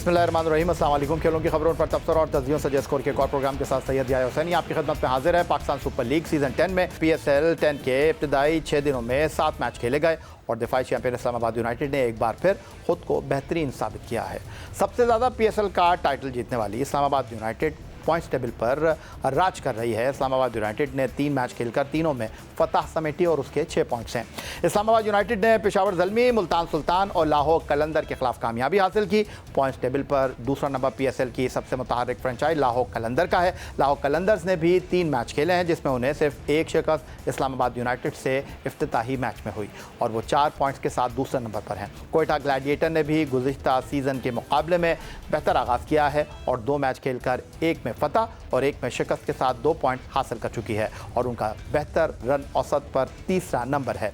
बिस्मिल्लाहिर्रहमानिर्रहीम, अस्सलाम वालेकुम। खेलों की खबरों पर तबसरा और तज्जियों से स्कोर के एक और प्रोग्राम के साथ सैयद याया हुसैनी आपकी खिदमत में हाजिर है। पाकिस्तान सुपर लीग सीज़न 10 में PSL 10 के इब्तदाई 6 दिनों में 7 मैच खेले गए और दिफाई चैंपियन इस्लामाबाद यूनाइटेड ने एक बार फिर खुद को बेहतरीन साबित किया है। सबसे ज़्यादा PSL का टाइटल जीतने वाली इस्लामाबाद यूनाइटेड पॉइंट्स टेबल पर राज कर रही है। इस्लामाबाद यूनाइटेड ने 3 मैच खेलकर तीनों में फतह समेटी और उसके 6 पॉइंट्स हैं। इस्लामाबाद यूनाइटेड ने पेशावर ज़ल्मी, मुल्तान सुल्तान और लाहौर कलंदर के खिलाफ कामयाबी हासिल की। पॉइंट्स टेबल पर दूसरा नंबर PSL की सबसे मुतहर्रिक फ्रेंचाइज लाहौर कलंदर का है। लाहौर कलंदर्स ने भी 3 मैच खेले हैं जिसमें उन्हें सिर्फ एक शिकस्त इस्लामाबाद यूनाइटेड से इफ्तिताही मैच में हुई और वो 4 पॉइंट्स के साथ दूसरे नंबर पर हैं। कोयटा ग्लैडिएटर ने भी गुज़िश्ता सीज़न के मुकाबले में बेहतर आगाज़ किया है और 2 मैच खेलकर एक में फतह और एक में शिकस्त के साथ 2 पॉइंट हासिल कर चुकी है और उनका बेहतर रन औसत पर तीसरा नंबर है।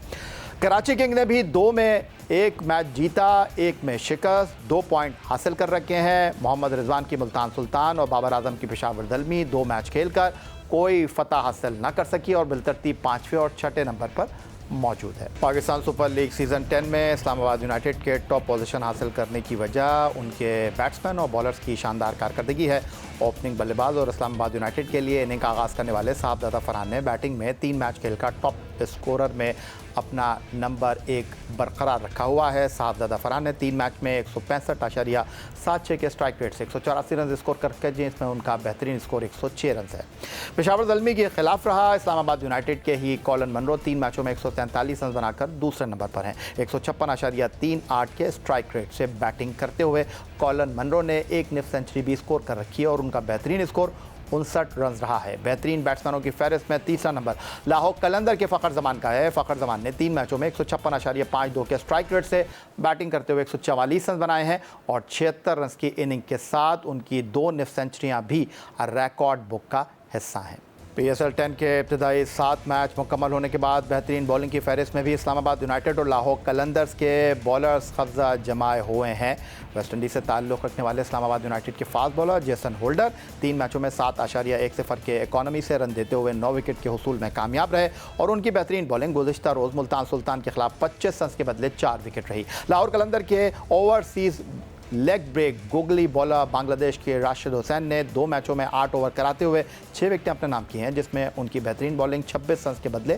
कराची किंग ने भी 2 में 1 मैच जीता, 1 में शिकस्त, 2 पॉइंट हासिल कर रखे हैं। मोहम्मद रिजवान की मुल्तान सुल्तान और बाबर आजम की पेशावर ज़ल्मी 2 मैच खेलकर कोई फतह हासिल न कर सकी और बिलतरतीब 5वें और 6ठे नंबर पर मौजूद है। पाकिस्तान सुपर लीग सीज़न 10 में इस्लामाबाद यूनाइटेड के टॉप पोजीशन हासिल करने की वजह उनके बैट्समैन और बॉलर्स की शानदार कारकर्दगी है। ओपनिंग बल्लेबाज और इस्लामाबाद यूनाइटेड के लिए इनिंग का आगाज़ करने वाले साहबजादा फरहान ने बैटिंग में 3 मैच खेलकर टॉप स्कोरर में अपना नंबर 1 बरकरार रखा हुआ है। साहबजादा फरहान ने 3 मैच में 165.76 के स्ट्राइक रेट से 184 रन स्कोर करके जिसमें उनका बेहतरीन स्कोर 106 रन है। पेशावर ज़ल्मी के खिलाफ रहा इस्लामाबाद यूनाइटेड के ही कॉलन मनरो 3 मैचों में 143 रन बनाकर दूसरे नंबर पर हैं। 156.38 के स्ट्राइक रेट से बैटिंग करते हुए कॉलन मनरो ने एक निफ सेंचुरी भी स्कोर कर रखी है और उनका बेहतरीन स्कोर 59 रन रहा है। बेहतरीन बैट्समैनों की फहरिस्त में तीसरा नंबर लाहौर कलंदर के फ़खर जमान का है। फ़खर जमान ने 3 मैचों में 156.52 के स्ट्राइक रेट से बैटिंग करते हुए 144 रन बनाए हैं और 76 रन की इनिंग के साथ उनकी 2 निफ सेंचुरियाँ भी रिकॉर्ड बुक का हिस्सा हैं। PSL 10 के इब्तदाई 7 मैच मुकम्मल होने के बाद बेहतरीन बॉलिंग की फहरिस्त में भी इस्लामाबाद यूनाइटेड और लाहौर कलंदर्स के बॉलर्स कब्जा जमाए हुए हैं। वेस्ट इंडीज़ से ताल्लुक़ रखने वाले इस्लामाबाद यूनाइटेड के फास्ट बॉलर जेसन होल्डर 3 मैचों में 7.10 के इकॉनमी से रन देते हुए 9 विकेट के हुसूल में कामयाब रहे और उनकी बेहतरीन बॉलिंग गुज़िश्ता रोज़ मुल्तान सुल्तान के खिलाफ 25 रन के बदले 4 विकेट रही। लाहौर कलंदर के overseas leg break googly bowler Bangladesh के राशिद हुसैन ने 2 मैचों में 8 ओवर कराते हुए 6 विकेटें अपने नाम की हैं जिसमें उनकी बेहतरीन बॉलिंग 26 रन के बदले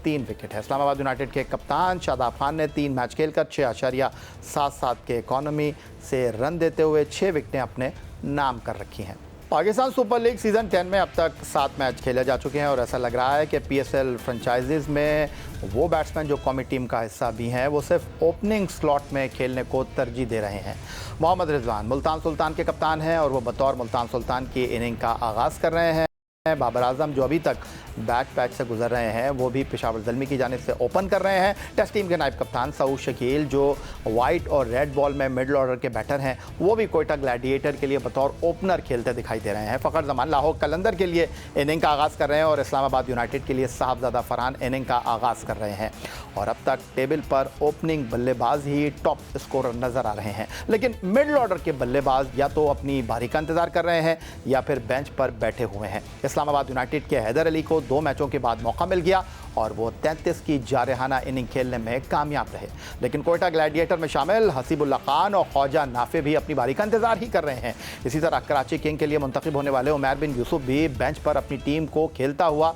3 विकेट है। इस्लामाबाद यूनाइटेड के कप्तान शादाब खान ने 3 मैच खेलकर 6.77 के इकॉनमी से रन देते हुए 6 विकेटें अपने नाम कर रखी हैं। पाकिस्तान सुपर लीग सीज़न 10 में अब तक 7 मैच खेले जा चुके हैं और ऐसा लग रहा है कि PSL फ्रेंचाइजीज़ में वो बैट्समैन जो कौमी टीम का हिस्सा भी हैं वो सिर्फ ओपनिंग स्लॉट में खेलने को तरजीह दे रहे हैं। मोहम्मद रिजवान मुल्तान सुल्तान के कप्तान हैं और वो बतौर मुल्तान सुल्तान की इनिंग का आगाज़ कर रहे हैं। बाबर आजम जो अभी तक बैट पैच से गुजर रहे हैं वो भी पेशावर ज़ल्मी की जानिब से ओपन कर रहे हैं। टेस्ट टीम के नायब कप्तान सऊद शकील जो वाइट और रेड बॉल में मिडल ऑर्डर के बैटर हैं वो भी कोयटा ग्लैडिएटर के लिए बतौर ओपनर खेलते दिखाई दे रहे हैं। फ़खर जमान लाहौर कलंदर के लिए इनिंग का आगाज़ कर रहे हैं और इस्लामाबाद यूनाइटेड के लिए साहबजादा फरहान इनिंग का आगाज़ कर रहे हैं और अब तक टेबल पर ओपनिंग बल्लेबाज ही टॉप स्कोरर नज़र आ रहे हैं, लेकिन मिडल ऑर्डर के बल्लेबाज या तो अपनी बारी का इंतज़ार कर रहे हैं या फिर बेंच पर बैठे हुए हैं। इस्लामाबाद यूनाइटेड के हैदर अली को 2 मैचों के बाद मौका मिल गया और वो 33 की जारहाना इनिंग खेलने में कामयाब रहे, लेकिन कोयटा ग्लैडिएटर में शामिल हसीबुल्ला खान और ख्वाजा नाफे भी अपनी बारी का इंतजार ही कर रहे हैं। इसी तरह कराची किंग के लिए मुंतखब होने वाले उमैर बिन यूसुफ भी बेंच पर अपनी टीम को खेलता हुआ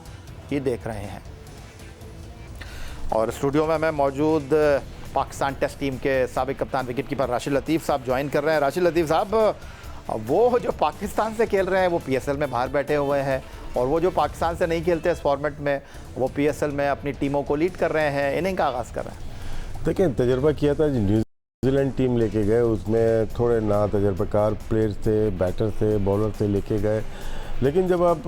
ही देख रहे हैं। और स्टूडियो में मैं मौजूद पाकिस्तान टेस्ट टीम के साबिक कप्तान विकेट कीपर राशिद लतीफ़ साहब ज्वाइन कर रहे हैं। राशिद लतीफ़ साहब, वो जो पाकिस्तान से खेल रहे हैं वो PSL में बाहर बैठे हुए हैं और वो जो पाकिस्तान से नहीं खेलते इस फॉर्मेट में वो PSL में अपनी टीमों को लीड कर रहे हैं, इनिंग का आगाज़ कर रहे हैं। देखिए, तजर्बा किया था न्यूजीलैंड टीम लेके गए, उसमें थोड़े ना तजर्बाकार प्लेयर्स थे, बैटर थे, बॉलर थे लेके गए, लेकिन जब आप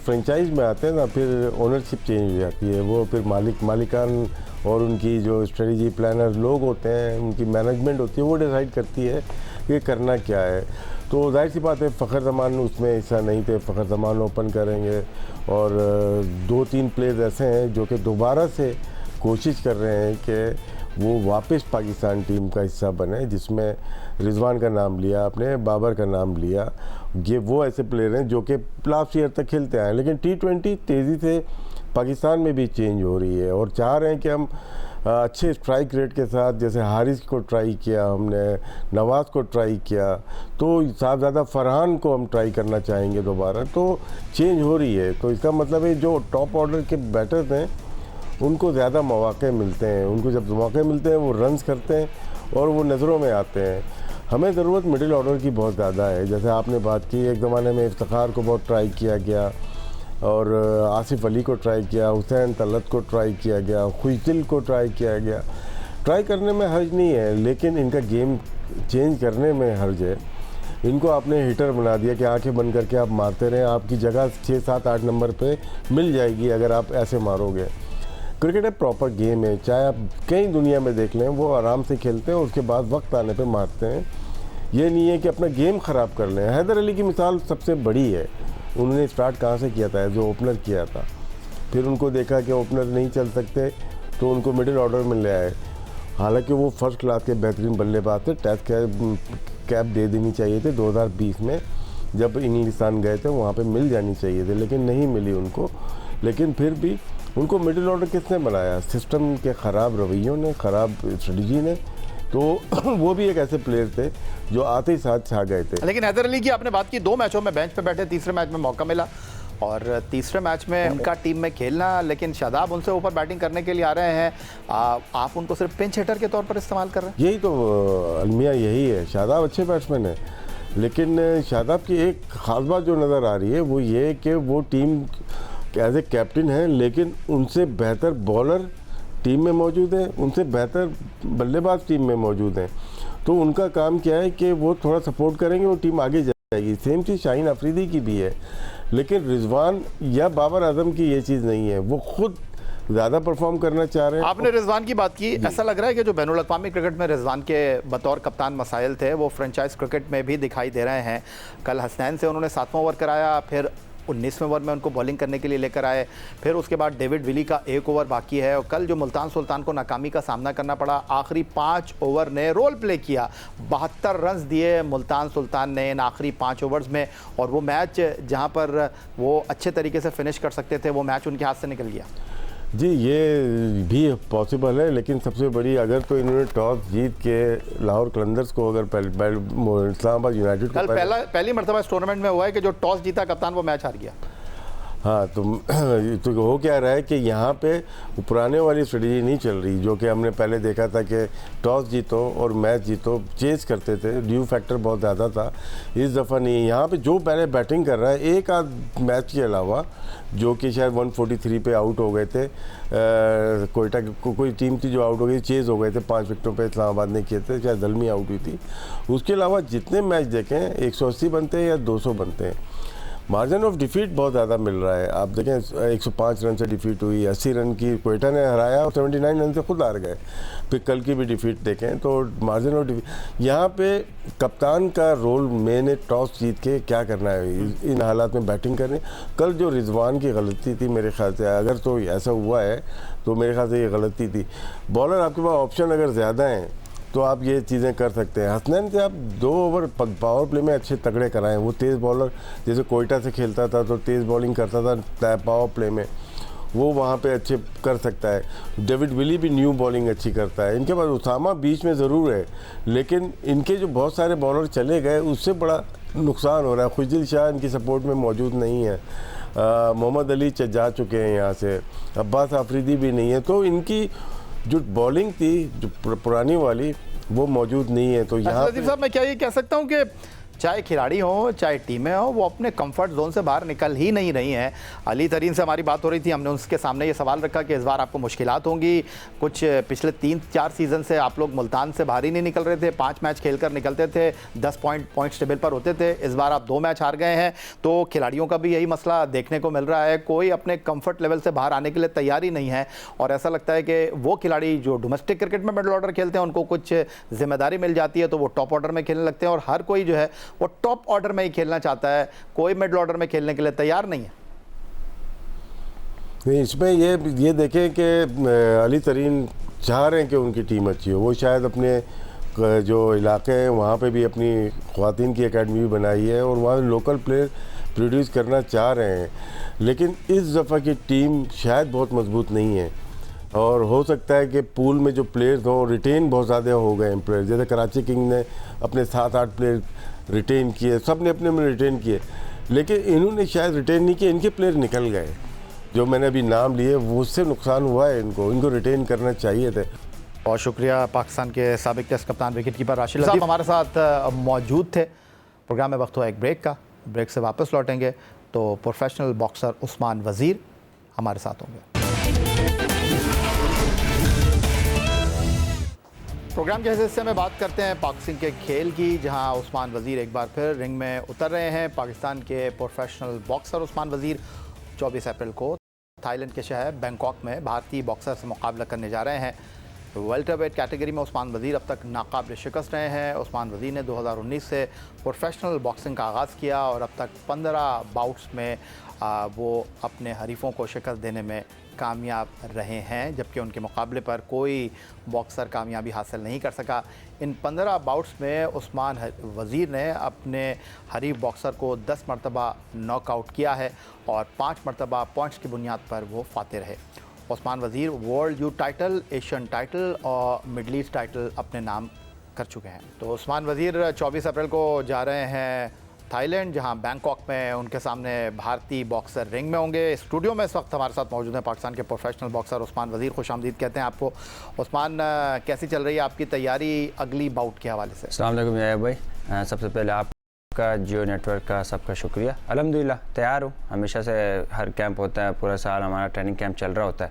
फ्रेंचाइज में आते हैं ना फिर ओनरशिप चेंज हो जाती है। वो फिर मालिकान और उनकी जो स्ट्रेटजी प्लानर लोग होते हैं, उनकी मैनेजमेंट होती है, वो डिसाइड करती है कि करना क्या है। तो जाहिर सी बात है फ़खर जमान उसमें हिस्सा नहीं थे। फ़खर जमान ओपन करेंगे और 2-3 प्लेयर्स ऐसे हैं जो कि दोबारा से कोशिश कर रहे हैं कि वो वापस पाकिस्तान टीम का हिस्सा बने, जिसमें रिजवान का नाम लिया आपने, बाबर का नाम लिया। ये वो ऐसे प्लेयर हैं जो कि लास्ट ईयर तक खेलते आए हैं, लेकिन T20 तेज़ी से पाकिस्तान में भी चेंज हो रही है और चाह रहे हैं कि हम अच्छे स्ट्राइक रेट के साथ, जैसे हारिस को ट्राई किया हमने, नवाज़ को ट्राई किया, तो साथ ज़्यादा फरहान को हम ट्राई करना चाहेंगे दोबारा। तो चेंज हो रही है, तो इसका मतलब है जो टॉप ऑर्डर के बैटर्स हैं उनको ज़्यादा मौके मिलते हैं, उनको जब मौके मिलते हैं वो रन्स करते हैं और वो नज़रों में आते हैं। हमें ज़रूरत मिडिल ऑर्डर की बहुत ज़्यादा है। जैसे आपने बात की, एक ज़माने में इफ्तिखार को बहुत ट्राई किया गया और आसिफ अली को ट्राई किया, हुसैन तलत को ट्राई किया गया, खुशदिल को ट्राई किया गया। ट्राई करने में हर्ज नहीं है, लेकिन इनका गेम चेंज करने में हर्ज है। इनको आपने हिटर बना दिया कि आंखें बंद करके आप मारते रहें, आपकी जगह 6, 7, 8 नंबर पे मिल जाएगी अगर आप ऐसे मारोगे। क्रिकेट एक प्रॉपर गेम है, चाहे आप कहीं दुनिया में देख लें, वो आराम से खेलते हैं, उसके बाद वक्त आने पे मारते हैं। ये नहीं है कि अपना गेम ख़राब कर लें। हैदर अली की मिसाल सबसे बड़ी है। उन्होंने स्टार्ट कहाँ से किया था? जो ओपनर किया था, फिर उनको देखा कि ओपनर नहीं चल सकते तो उनको मिडिल ऑर्डर में ले आए। हालांकि वो फर्स्ट क्लास के बेहतरीन बल्लेबाज थे, टेस्ट कैप दे देनी चाहिए थे 2020 में जब इंग्लिस्तान गए थे, वहाँ पे मिल जानी चाहिए थी, लेकिन नहीं मिली उनको। लेकिन फिर भी उनको मिडिल ऑर्डर किसने बनाया? सिस्टम के ख़राब रवैयों ने, ख़राब स्ट्रेटजी ने। तो वो भी एक ऐसे प्लेयर थे जो आते ही साथ छा गए थे। लेकिन हैदर अली की आपने बात की, 2 मैचों में बेंच पे बैठे, तीसरे मैच में मौका मिला और तीसरे मैच में उनका टीम में खेलना, लेकिन शादाब उनसे ऊपर बैटिंग करने के लिए आ रहे हैं, आप उनको सिर्फ पिंच हिटर के तौर पर इस्तेमाल कर रहे हैं। यही तो अलमिया, यही है। शादाब अच्छे बैट्समैन है, लेकिन शादाब की एक ख़ास बात जो नज़र आ रही है वो ये कि वो टीम एज ए कैप्टन है, लेकिन उनसे बेहतर बॉलर टीम में मौजूद है, उनसे बेहतर बल्लेबाज टीम में मौजूद हैं। तो उनका काम क्या है कि वो थोड़ा सपोर्ट करेंगे, वो टीम आगे जाएगी। सेम चीज़ शाहीन अफरीदी की भी है, लेकिन रिजवान या बाबर आजम की ये चीज़ नहीं है। वो खुद ज़्यादा परफॉर्म करना चाह रहे हैं। आपने रिजवान की बात की, ऐसा लग रहा है कि जो बैनुल अक़वामी क्रिकेट में रिजवान के बतौर कप्तान मसाइल थे वो फ्रेंचाइज क्रिकेट में भी दिखाई दे रहे हैं। कल हसनैन से उन्होंने 7वां ओवर कराया, फिर 19वें ओवर में उनको बॉलिंग करने के लिए लेकर आए, फिर उसके बाद डेविड विली का 1 ओवर बाकी है और कल जो मुल्तान सुल्तान को नाकामी का सामना करना पड़ा, आखिरी 5 ओवर ने रोल प्ले किया, 72 रन्स दिए मुल्तान सुल्तान ने इन आखिरी 5 ओवर्स में, और वो मैच जहां पर वो अच्छे तरीके से फिनिश कर सकते थे वो मैच उनके हाथ से निकल गया। जी, ये भी पॉसिबल है, लेकिन सबसे बड़ी, अगर तो इन्होंने टॉस जीत के लाहौर कलंदर्स को, अगर इस्लामाबाद यूनाइटेड को पहली मरतबा इस टूर्नामेंट में हुआ है कि जो टॉस जीता कप्तान वो मैच हार गया। हाँ, तो हो क्या रहा है कि यहाँ पे पुराने वाली स्ट्रेटजी नहीं चल रही, जो कि हमने पहले देखा था कि टॉस जीतो और मैच जीतो, चेज करते थे, ड्यू फैक्टर बहुत ज़्यादा था। इस दफ़ा नहीं। यहाँ पे जो पहले बैटिंग कर रहा है, एक आध मैच के अलावा, जो कि शायद 143 पे आउट हो गए थे, कोयटा कोई टीम थी जो आउट हो गई, चेज हो गए थे 5 विकेटों पे इस्लामाबाद ने किए थे, शायद दलमी आउट हुई थी। उसके अलावा जितने मैच देखें 180 बनते हैं या 200 बनते हैं। मार्जिन ऑफ डिफीट बहुत ज़्यादा मिल रहा है। आप देखें 105 रन से डिफीट हुई, 80 रन की कोयटा ने हराया और 79 रन से खुद हार गए। फिर कल की भी डिफीट देखें तो मार्जिन ऑफ डिफीट, यहाँ पे कप्तान का रोल मेन है टॉस जीत के क्या करना है, इन हालात में बैटिंग करनी। कल जो रिजवान की गलती थी मेरे ख्याल से, अगर तो ऐसा हुआ है तो मेरे ख्याल से ये गलती थी। बॉलर आपके पास ऑप्शन अगर ज़्यादा हैं तो आप ये चीज़ें कर सकते हैं। हसनैन से आप 2 ओवर पावर प्ले में अच्छे तगड़े कराएं। वो तेज़ बॉलर, जैसे कोयटा से खेलता था तो तेज़ बॉलिंग करता था पावर प्ले में, वो वहाँ पे अच्छे कर सकता है। डेविड विली भी न्यू बॉलिंग अच्छी करता है। इनके पास उसामा बीच में ज़रूर है, लेकिन इनके जो बहुत सारे बॉलर चले गए उससे बड़ा नुकसान हो रहा है। खुशदिल शाह इनकी सपोर्ट में मौजूद नहीं है, मोहम्मद अली जा चुके हैं यहाँ से, अब्बास आफरीदी भी नहीं है। तो इनकी जो बॉलिंग थी जो पुरानी वाली वो मौजूद नहीं है। तो यहाँ लतीफ़ साहब, मैं क्या ये कह सकता हूँ कि चाहे खिलाड़ी हों चाहे टीमें हों, वो अपने कंफर्ट जोन से बाहर निकल ही नहीं रही हैं। अली तरीन से हमारी बात हो रही थी, हमने उसके सामने ये सवाल रखा कि इस बार आपको मुश्किलात होंगी, कुछ पिछले 3-4 सीज़न से आप लोग मुल्तान से बाहर ही नहीं निकल रहे थे, 5 मैच खेलकर निकलते थे, 10 पॉइंट्स टेबल पर होते थे। इस बार आप 2 मैच हार गए हैं, तो खिलाड़ियों का भी यही मसला देखने को मिल रहा है, कोई अपने कंफर्ट लेवल से बाहर आने के लिए तैयार ही नहीं है। और ऐसा लगता है कि वो खिलाड़ी जो डोमेस्टिक क्रिकेट में मिडल ऑर्डर खेलते हैं उनको कुछ जिम्मेदारी मिल जाती है तो वो टॉप ऑर्डर में खेलने लगते हैं, और हर कोई जो है वो टॉप ऑर्डर में ही खेलना चाहता है, कोई मिडिल ऑर्डर में खेलने के लिए तैयार नहीं है। इसमें ये देखें कि अली तरीन चाह रहे हैं कि उनकी टीम अच्छी हो। वो शायद अपने जो इलाके हैं वहाँ पे भी अपनी ख़वातीन की एकेडमी भी बनाई है और वहाँ लोकल प्लेयर प्रोड्यूस करना चाह रहे हैं, लेकिन इस दफ़ा की टीम शायद बहुत मजबूत नहीं है। और हो सकता है कि पूल में जो प्लेयर्स हों रिटेन बहुत ज़्यादा हो गए हैं प्लेयर, जैसे कराची किंग ने अपने 7-8 प्लेयर रिटेन किए, सब ने अपने में रिटेन किए, लेकिन इन्होंने शायद रिटेन नहीं किए, इनके प्लेयर निकल गए जो मैंने अभी नाम लिए, वो उससे नुकसान हुआ है, इनको रिटेन करना चाहिए थे। बहुत शुक्रिया पाकिस्तान के साबिक टेस्ट कप्तान विकेट कीपर राशिद साहब हमारे साथ मौजूद थे। प्रोग्राम में वक्त हुआ एक ब्रेक का, ब्रेक से वापस लौटेंगे तो प्रोफेशनल बॉक्सर उस्मान वज़ीर हमारे साथ होंगे। प्रोग्राम के इस हिस्से में बात करते हैं बॉक्सिंग के खेल की, जहां उस्मान वज़ीर एक बार फिर रिंग में उतर रहे हैं। पाकिस्तान के प्रोफेशनल बॉक्सर उस्मान वज़ीर 24 अप्रैल को थाईलैंड के शहर बैंकॉक में भारतीय बॉक्सर से मुकाबला करने जा रहे हैं। वेल्टरवेट कैटेगरी में उस्मान वज़ीर अब तक नाकाबिल शिकस्त रहे हैं। उस्मान वज़ीर ने 2019 से प्रोफेशनल बॉक्सिंग का आगाज़ किया और अब तक 15 बाउट्स में वो अपने हरीफों को शिकस्त देने में कामयाब रहे हैं, जबकि उनके मुकाबले पर कोई बॉक्सर कामयाबी हासिल नहीं कर सका। इन 15 बाउट्स में उस्मान वज़ीर ने अपने हरीफ बॉक्सर को 10 मरतबा नॉकआउट किया है और 5 मरतबा पॉइंट्स की बुनियाद पर वो फाते रहे। उस्मान वज़ीर world youth title, Asian title और मिडल ईस्ट टाइटल अपने नाम कर चुके हैं। तो उस्मान वज़ीर 24 अप्रैल को जा रहे हैं थाईलैंड, जहां बैंकॉक में उनके सामने भारतीय बॉक्सर रिंग में होंगे। स्टूडियो में इस वक्त हमारे साथ मौजूद हैं पाकिस्तान के प्रोफेशनल बॉक्सर उस्मान वज़ीर। खुशामदीद कहते हैं आपको। उस्मान, कैसी चल रही है आपकी तैयारी अगली बाउट के हवाले से? अस्सलाम वालेकुम याब भाई, सबसे पहले आपका जियो नेटवर्क का सबका शुक्रिया। अल्हम्दुलिल्लाह तैयार हूँ, हमेशा से हर कैंप होता है, पूरा साल हमारा ट्रेनिंग कैंप चल रहा होता है,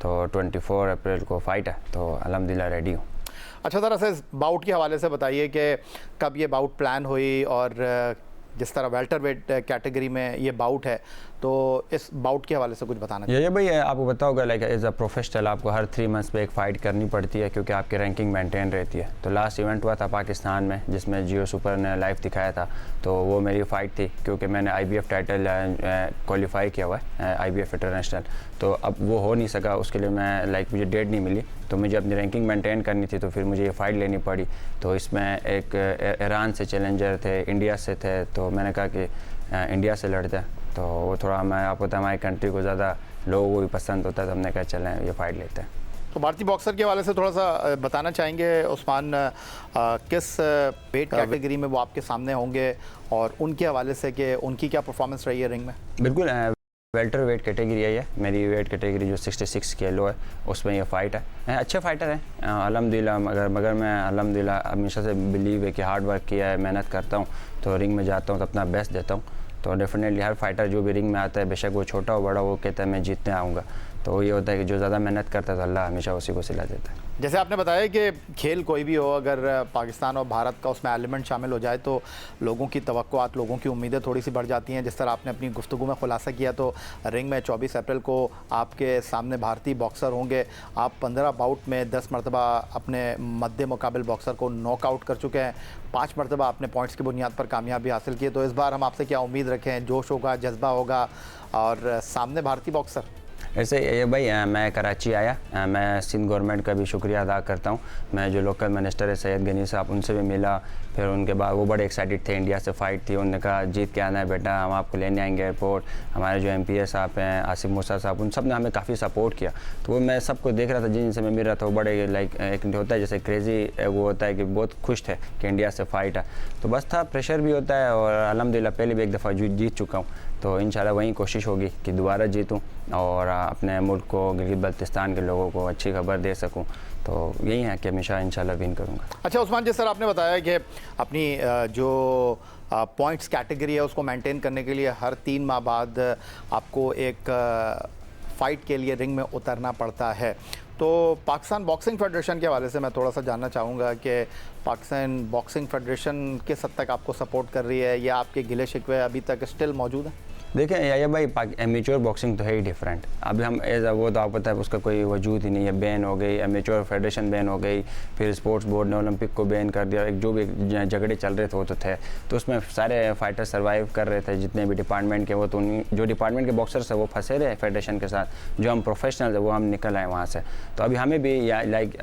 तो 24 अप्रैल को फ़ाइट है, तो अल्हम्दुलिल्लाह रेडी हूँ। अच्छा, ज़रा से इस बाउट के हवाले से बताइए कि कब ये बाउट प्लान हुई और जिस तरह वेल्टरवेट कैटेगरी में ये बाउट है, तो इस बाउट के हवाले से कुछ बताना चाहिए। ये भाई आपको बताओगे लाइक एज अ प्रोफेशनल आपको हर 3 मंथ्स पे एक फ़ाइट करनी पड़ती है, क्योंकि आपकी रैंकिंग मेंटेन रहती है। तो लास्ट इवेंट हुआ था पाकिस्तान में, जिसमें जियो सुपर ने लाइव दिखाया था, तो वो मेरी फ़ाइट थी, क्योंकि मैंने IBF टाइटल क्वालिफाई किया हुआ है, IBF इंटरनेशनल। तो अब वो हो नहीं सका, उसके लिए मैं लाइक मुझे डेट नहीं मिली, तो मुझे अपनी रैंकिंग मेंटेन करनी थी, तो फिर मुझे ये फ़ाइट लेनी पड़ी। तो इसमें एक ईरान से चैलेंजर थे, इंडिया से थे, तो मैंने कहा कि इंडिया से लड़ते हैं, तो वो थोड़ा मैं आपको पता है हमारी कंट्री को ज़्यादा लोगों को भी पसंद होता है, तो हमने कहा चलें ये फ़ाइट लेते हैं। तो भारतीय बॉक्सर के हवाले से थोड़ा सा बताना चाहेंगे उस्मान, किस वेट कैटेगरी में वो आपके सामने होंगे और उनके हवाले से कि उनकी क्या परफॉर्मेंस रही है रिंग में? बिल्कुल, वेल्टर वेट कैटेगरी है, मेरी वेट कैटेगरी जो 66 किलो है, उसमें ये फ़ाइट है। अच्छे फाइटर हैं अल्हम्दुलिल्लाह, मगर मैं अल्हम्दुलिल्लाह हमेशा से बिलीव है कि हार्ड वर्क किया है, मेहनत करता हूँ, तो रिंग में जाता हूँ तो अपना बेस्ट देता हूँ। तो डेफिनेटली हर फाइटर जो भी रिंग में आता है, बेशक वो छोटा हो बड़ा, वो कहता है मैं जीतने आऊँगा। तो ये होता है कि जो ज़्यादा मेहनत करता है तो अल्लाह हमेशा उसी को सिला देता है। जैसे आपने बताया कि खेल कोई भी हो, अगर पाकिस्तान और भारत का उसमें एलिमेंट शामिल हो जाए तो लोगों की तवक्कुआत, लोगों की उम्मीदें थोड़ी सी बढ़ जाती हैं। जिस तरह आपने अपनी गुफ्तगू में खुलासा किया, तो रिंग में 24 अप्रैल को आपके सामने भारतीय बॉक्सर होंगे। आप 15 बाउट में 10 मरतबा अपने मद्दे मुकाबिल बॉक्सर को नॉकआउट कर चुके हैं, 5 मरतबा आपने पॉइंट्स की बुनियाद पर कामयाबी हासिल की है। तो इस बार हम आपसे क्या उम्मीद रखें? जोश होगा, जज्बा होगा और सामने भारतीय बॉक्सर? ऐसे ये भाई मैं कराची आया, मैं सिंध गवर्नमेंट का भी शुक्रिया अदा करता हूँ। मैं जो लोकल मिनिस्टर है सैयद गनी साहब, उनसे भी मिला, फिर उनके बाद वो बड़े एक्साइटेड थे, इंडिया से फ़ाइट थी, उन्होंने कहा जीत के आना है बेटा, हम आपको लेने आएंगे एयरपोर्ट। हमारे जो MPA साहब हैं, आसिफ मूसा साहब, उन सब ने हमें काफ़ी सपोर्ट किया। तो वो मैं सबको देख रहा था, जिनसे मैं मिल रहा था, वो बड़े लाइक एक होता है जैसे क्रेज़ी, वो होता है कि बहुत खुश थे कि इंडिया से फ़ाइट है। तो बस था, प्रेशर भी होता है, और अल्हम्दुलिल्लाह पहले भी एक दफ़ा जीत चुका हूँ, तो इंशाल्लाह वही कोशिश होगी कि दोबारा जीतूँ और अपने मुल्क को, गिलगित बल्तिस्तान के लोगों को अच्छी खबर दे सकूँ। तो यही है कि हमेशा इंशाल्लाह विन करूँगा। अच्छा उस्मान, जिस तरह आपने बताया कि अपनी जो पॉइंट्स कैटेगरी है उसको मेंटेन करने के लिए हर 3 माह बाद आपको एक फ़ाइट के लिए रिंग में उतरना पड़ता है, तो पाकिस्तान बॉक्सिंग फेडरेशन के हवाले से मैं थोड़ा सा जानना चाहूँगा कि पाकिस्तान बॉक्सिंग फेडरेशन किस हद तक आपको सपोर्ट कर रही है, या आपके गिले शिकवे अभी तक स्टिल मौजूद हैं? देखें ये भाई, एमेच्योर बॉक्सिंग तो है ही डिफरेंट। अभी हम एज वो तो आपको पता है उसका कोई वजूद ही नहीं है, बैन हो गई, एमेच्योर फेडरेशन बैन हो गई, फिर स्पोर्ट्स बोर्ड ने ओलंपिक को बैन कर दिया। एक जो भी झगड़े चल रहे थे वो तो थे, तो उसमें सारे फाइटर सर्वाइव कर रहे थे, जितने भी डिपार्टमेंट के, वो तो जो डिपार्टमेंट के बॉक्सर्स है वो फंसे रहे फेडरेशन के साथ, जो हम प्रोफेशनल है वो हम निकल आए वहाँ से। तो अभी हमें भी लाइक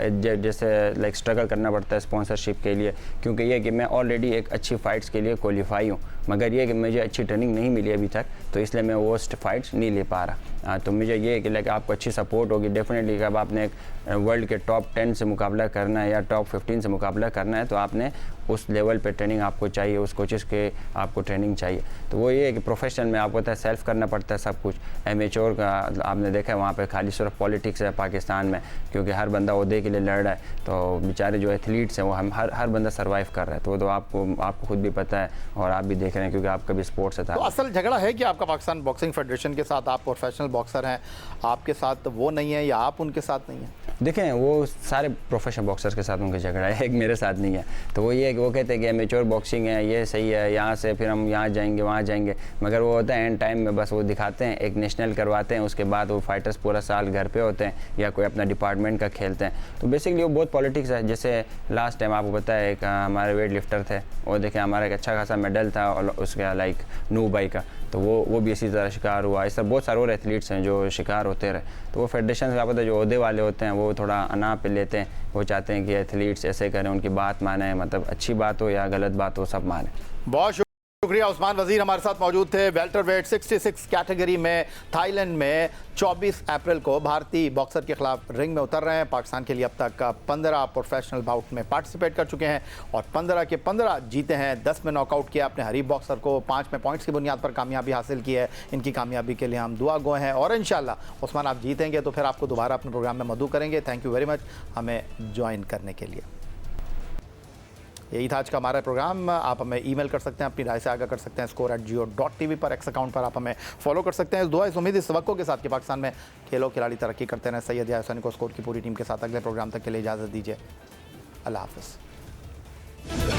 जैसे लाइक स्ट्रगल करना पड़ता है स्पॉन्सरशिप के लिए, क्योंकि ये कि मैं ऑलरेडी एक अच्छी फ़ाइट्स के लिए क्वालिफाई हूँ, मगर ये कि मुझे अच्छी ट्रेनिंग नहीं मिली अभी तक, तो इसलिए मैं वो फाइट्स नहीं ले पा रहा। तो मुझे ये है कि लाइक आपको अच्छी सपोर्ट होगी डेफिनेटली। अब आपने एक वर्ल्ड के टॉप 10 से मुकाबला करना है या टॉप 15 से मुकाबला करना है तो आपने उस लेवल पे ट्रेनिंग आपको चाहिए, उस कोचेस के आपको ट्रेनिंग चाहिए। तो वो ये है कि प्रोफेशनल में आपको पता है सेल्फ करना पड़ता है सब कुछ। एमेच्योर का आपने देखा है वहाँ पे खाली सिर्फ पॉलिटिक्स है पाकिस्तान में, क्योंकि हर बंदा ओहदे के लिए लड़ रहा है। तो बेचारे जो एथलीट्स हैं वो हम हर बंदा सर्वाइव कर रहा है। तो वो तो आपको खुद भी पता है और आप भी देख रहे हैं क्योंकि आपका भी स्पोर्ट्स है। तो असल झगड़ा है कि आपका पाकिस्तान बॉक्सिंग फेडरेशन के साथ, आप प्रोफेशनल बॉक्सर हैं, आपके साथ वो नहीं है या आप उनके साथ नहीं हैं? देखें वो सारे प्रोफेशनल बॉक्सर्स के साथ उनका झगड़ा है, एक मेरे साथ नहीं है। तो वो ये है कि वो कहते हैं कि एमेच्योर बॉक्सिंग है, ये सही है, यहाँ से फिर हम यहाँ जाएंगे वहाँ जाएंगे, मगर वो होता है एंड टाइम में बस वो दिखाते हैं, एक नेशनल करवाते हैं, उसके बाद वो फाइटर्स पूरा साल घर पे होते हैं या कोई अपना डिपार्टमेंट का खेलते हैं। तो बेसिकली वो बहुत पॉलिटिक्स है। जैसे लास्ट टाइम आपको पता है एक हमारे वेट लिफ्टर थे, वो देखें हमारा एक अच्छा खासा मेडल था और उसका लाइक नू भाई का, तो वो भी इसी तरह शिकार हुआ। इस तरह बहुत सारे और एथलीट्स हैं जो शिकार होते रहे। तो वो फेडरेशन से आपको जो ओहदे वाले होते हैं वो थोड़ा अना पे लेते हैं, वो चाहते हैं कि एथलीट्स ऐसे करें, उनकी बात माने, मतलब अच्छी बात हो या गलत बात हो सब माने। बहुत शुक्रिया। उस्मान वजीर हमारे साथ मौजूद थे। वेल्टरवेट 66 कैटेगरी में थाईलैंड में 24 अप्रैल को भारतीय बॉक्सर के खिलाफ रिंग में उतर रहे हैं। पाकिस्तान के लिए अब तक 15 प्रोफेशनल बाउट में पार्टिसिपेट कर चुके हैं और 15 के 15 जीते हैं। 10 में नॉकआउट किया अपने हरीफ बॉक्सर को, 5 में पॉइंट्स की बुनियाद पर कामयाबी हासिल की है। इनकी कामयाबी के लिए हम दुआ गो हैं और इंशाल्लाह उस्मान आप जीतेंगे तो फिर आपको दोबारा अपने प्रोग्राम में मदऊ करेंगे। थैंक यू वेरी मच हमें ज्वाइन करने के लिए। यही था आज का हमारा प्रोग्राम। आप हमें ईमेल कर सकते हैं, अपनी राय से आगाह कर सकते हैं score@geo.tv पर। एक्स अकाउंट पर आप हमें फॉलो कर सकते हैं। इस दुआ इस उम्मीद इस तवक्को के साथ कि पाकिस्तान में खेलों खिलाड़ी तरक्की करते हैं। सैयद याहिया हुसैनी को स्कोर की पूरी टीम के साथ अगले प्रोग्राम तक के लिए इजाज़त दीजिए। अल्लाह हाफ़िज़।